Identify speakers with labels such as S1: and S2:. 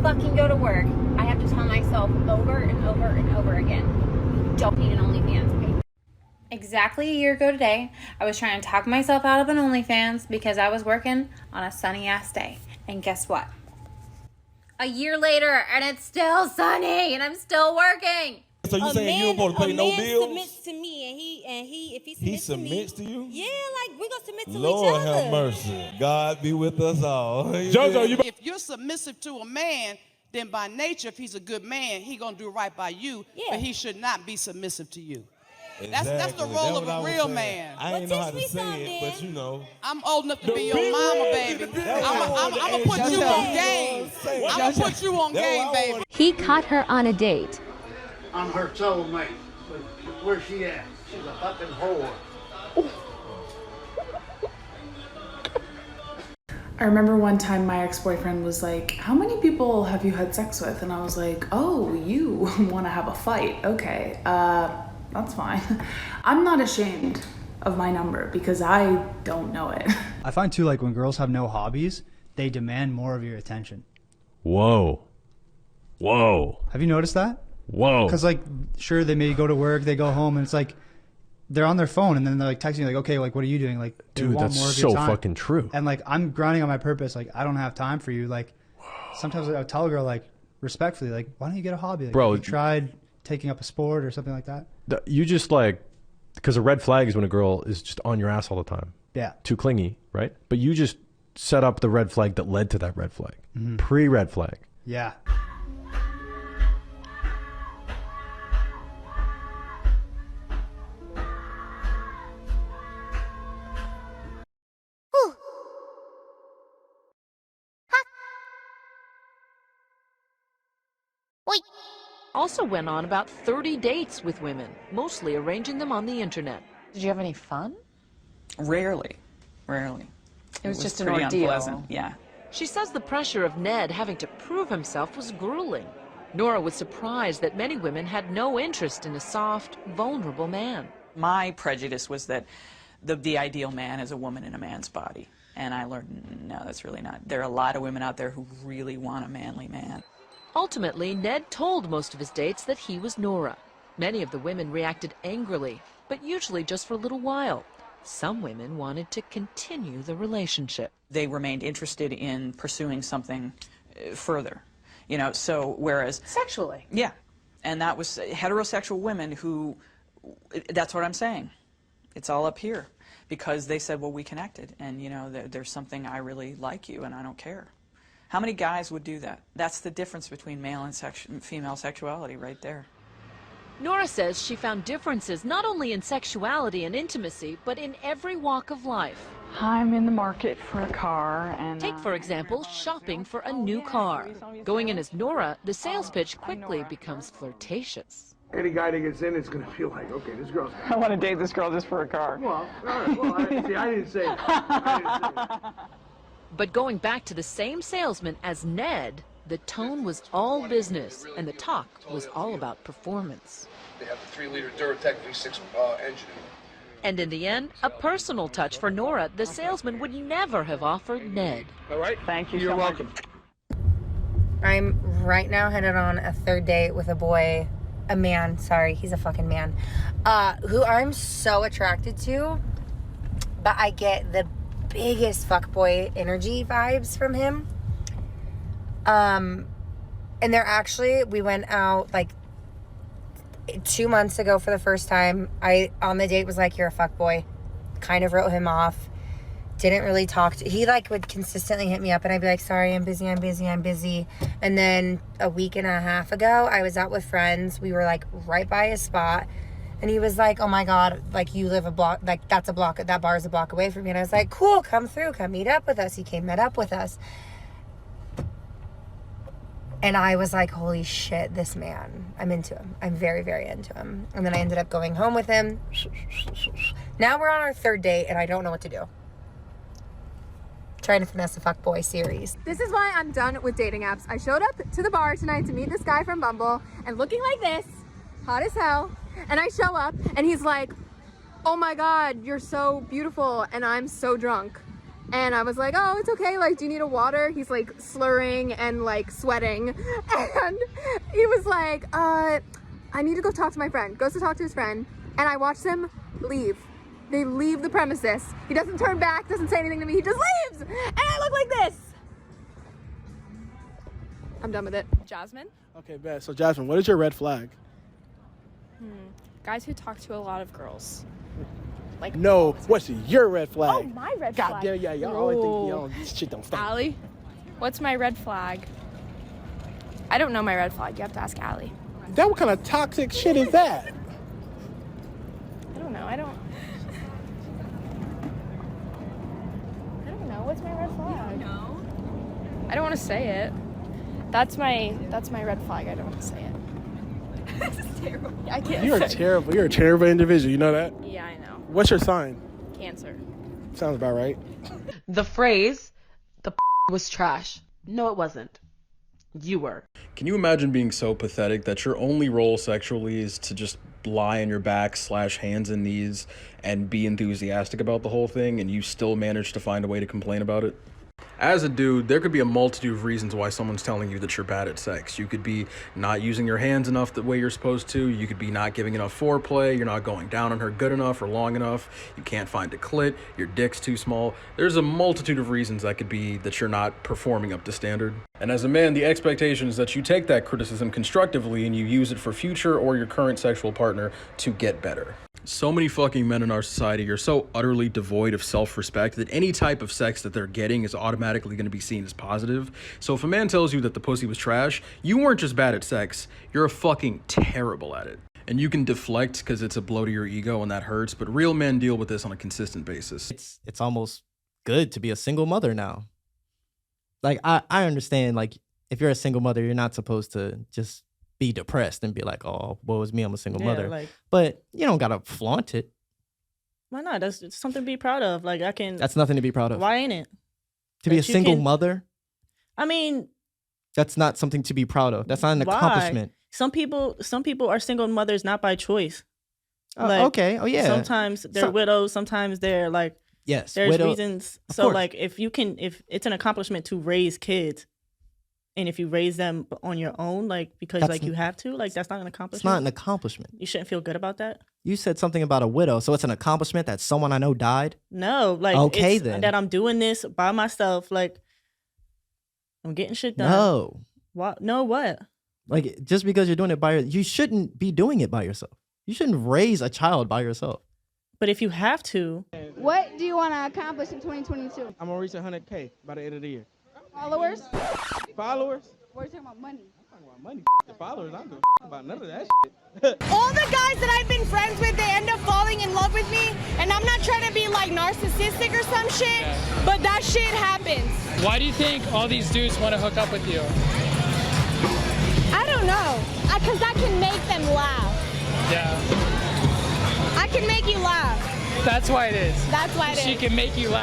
S1: fucking go to work, I have to tell myself over and over and over again, you don't need an OnlyFans page. Exactly a year ago today, I was trying to talk myself out of an OnlyFans because I was working on a sunny ass day. And guess what? A year later, and it's still sunny, and I'm still working.
S2: So you saying you don't supposed to pay no bills?
S3: Submits to me, and if he
S2: submits to you?
S3: Yeah, like we're gonna submit to
S2: Lord
S3: each other.
S2: have mercy. God be with us all.
S4: Jojo, if you're submissive to a man, then by nature, if he's a good man, he gonna do right by you.
S3: Yeah.
S4: But he should not be submissive to you.
S2: Exactly.
S4: That's the role of a real man.
S2: I ain't know how to say it, but you know.
S4: I'm old enough to be your mama, baby. I'm gonna put you on game. I'm gonna put you on game, baby.
S5: He caught her on a date.
S6: I'm her soulmate. But where's she at? She's a fucking whore.
S7: I remember one time my ex-boyfriend was like, how many people have you had sex with? And I was like, oh, you want to have a fight? Okay, that's fine. I'm not ashamed of my number because I don't know it.
S8: I find too, like when girls have no hobbies, they demand more of your attention.
S9: Whoa. Whoa.
S8: Have you noticed that?
S9: Whoa.
S8: Because like, sure, they maybe go to work, they go home, and it's like, they're on their phone, and then they're like texting you, like, okay, like, what are you doing? Like, they
S9: dude,
S8: want
S9: that's
S8: more of your
S9: so
S8: time.
S9: fucking true.
S8: And like, I'm grinding on my purpose. Like, I don't have time for you. Like, sometimes I'll tell a girl, like, respectfully, like, why don't you get a hobby? Like,
S9: bro,
S8: have you tried taking up a sport or something like that?
S9: You just like, because a red flag is when a girl is just on your ass all the time.
S8: Yeah.
S9: Too clingy, right? But you just set up the red flag that led to that red flag.
S8: Mm-hmm.
S9: Pre-red flag.
S8: Yeah.
S10: Also went on about 30 dates with women, mostly arranging them on the internet.
S11: Did you have any fun?
S12: Rarely.
S11: It was just an
S12: pretty
S11: ordeal.
S12: Unpleasant. Yeah.
S10: She says the pressure of Ned having to prove himself was grueling. Nora was surprised that many women had no interest in a soft, vulnerable man.
S12: My prejudice was that the ideal man is a woman in a man's body. And I learned, no, that's really not. There are a lot of women out there who really want a manly man.
S10: Ultimately, Ned told most of his dates that he was Nora. Many of the women reacted angrily, but usually just for a little while. Some women wanted to continue the relationship.
S12: They remained interested in pursuing something further, you know, so whereas...
S11: Sexually?
S12: Yeah, and that was heterosexual women who, that's what I'm saying. It's all up here, because they said, well, we connected, and, you know, there's something, I really like you, and I don't care. How many guys would do that? That's the difference between male and female sexuality right there.
S10: Nora says she found differences not only in sexuality and intimacy, but in every walk of life.
S13: I'm in the market for a car and...
S10: Take, for example, shopping for a new car. Going in as Nora, the sales pitch quickly becomes flirtatious.
S6: Any guy that gets in is going to feel like, okay, this girl's...
S13: I want to date this girl just for a car.
S6: Well, all right, well, I didn't say it.
S10: But going back to the same salesman as Ned, the tone was all business, and the talk was all about performance.
S14: They have the 3-liter Duratec V6 engine.
S10: And in the end, a personal touch for Nora the salesman would never have offered Ned.
S14: All right?
S13: Thank you.
S14: You're welcome.
S1: I'm right now headed on a third date with a man, sorry, he's a fucking man, who I'm so attracted to, but I get the biggest fuckboy energy vibes from him. And we went out like 2 months ago for the first time. I, on the date, was like, you're a fuckboy. Kind of wrote him off. Didn't really talk to, he like would consistently hit me up and I'd be like, sorry, I'm busy. And then a week and a half ago, I was out with friends. We were like right by his spot. And he was like, oh my God, like you live a block, like that bar is a block away from me. And I was like, cool, come through, come meet up with us. He came, met up with us. And I was like, holy shit, this man, I'm into him. I'm very, very into him. And then I ended up going home with him. Now we're on our third date and I don't know what to do. Trying to finesse a fuckboy series.
S15: This is why I'm done with dating apps. I showed up to the bar tonight to meet this guy from Bumble and looking like this, hot as hell. And I show up and he's like, oh my God, you're so beautiful and I'm so drunk. And I was like, oh, it's okay. Like, do you need a water? He's like slurring and like sweating. And he was like, I need to go talk to my friend. Goes to talk to his friend. And I watched him leave. They leave the premises. He doesn't turn back, doesn't say anything to me. He just leaves. And I look like this. I'm done with it.
S16: Jasmine?
S17: Okay, bet. So Jasmine, what is your red flag?
S16: Guys who talk to a lot of girls. Like,
S17: No, what's your red flag?
S16: oh, my red
S17: God
S16: flag.
S17: damn, yeah, y'all always think, yo, this shit don't stop.
S16: Allie, what's my red flag? I don't know my red flag. You have to ask Allie.
S17: That what kind of toxic shit is that?
S16: I don't know. I don't know. What's my red flag? No. I don't want to say it. That's my red flag. I don't want to say it. This is terrible. I can't.
S17: You're terrible. You're a terrible individual. You know that?
S16: Yeah, I know.
S17: What's your sign?
S16: Cancer.
S17: Sounds about right.
S18: The phrase, the was trash. No, it wasn't. You were.
S9: Can you imagine being so pathetic that your only role sexually is to just lie on your back, slash hands and knees, and be enthusiastic about the whole thing, and you still manage to find a way to complain about it? As a dude, there could be a multitude of reasons why someone's telling you that you're bad at sex. You could be not using your hands enough the way you're supposed to. You could be not giving enough foreplay. You're not going down on her good enough or long enough. You can't find a clit. Your dick's too small. There's a multitude of reasons that could be that you're not performing up to standard. And as a man, the expectation is that you take that criticism constructively and you use it for future or your current sexual partner to get better. So many fucking men in our society are so utterly devoid of self-respect that any type of sex that they're getting is automatically going to be seen as positive. So if a man tells you that the pussy was trash, you weren't just bad at sex, you're fucking terrible at it. And you can deflect because it's a blow to your ego and that hurts, but real men deal with this on a consistent basis.
S19: It's almost good to be a single mother now. Like, I understand, like, if you're a single mother, you're not supposed to just be depressed and be like, oh, woe is me, I'm a single mother.
S20: Like,
S19: but you don't gotta flaunt it.
S20: why not? That's something to be proud of. Like, I can.
S19: That's nothing to be proud of.
S20: Why ain't it?
S19: To be a
S20: That you
S19: single
S20: can-
S19: mother,
S20: I mean,
S19: that's not something to be proud of. That's not an
S20: why?
S19: accomplishment.
S20: Some people are single mothers not by choice.
S19: Okay. Oh yeah.
S20: Sometimes they're widows. Sometimes they're like.
S19: Yes.
S20: There's
S19: widow-
S20: reasons.
S19: Of
S20: So
S19: course.
S20: like, if it's an accomplishment to raise kids, and if you raise them on your own, like because
S19: That's
S20: like you have to, like that's not an
S19: It's
S20: accomplishment.
S19: not an accomplishment.
S20: You shouldn't feel good about that.
S19: You said something about a widow, so it's an accomplishment that someone I know died.
S20: No, like
S19: Okay,
S20: it's
S19: then.
S20: that I'm doing this by myself. Like I'm getting shit done.
S19: No.
S20: What? No, what?
S19: Like, just because you're doing it you shouldn't be doing it by yourself. You shouldn't raise a child by yourself.
S20: But if you have to.
S15: What do you want to accomplish in 2022?
S17: I'm gonna reach 100K by the end of the year.
S15: Followers?
S17: Followers?
S15: We're talking about money.
S17: I'm talking about money. The followers, I don't give a about none of that
S3: All the guys that I've been friends with, they end up falling in love with me. And I'm not trying to be like narcissistic or some shit, but that shit happens.
S21: Why do you think all these dudes want to hook up with you?
S3: I don't know. Because I can make them laugh.
S21: Yeah.
S3: I can make you laugh.
S21: That's why it is.
S3: That's why it is.
S21: She can make you laugh.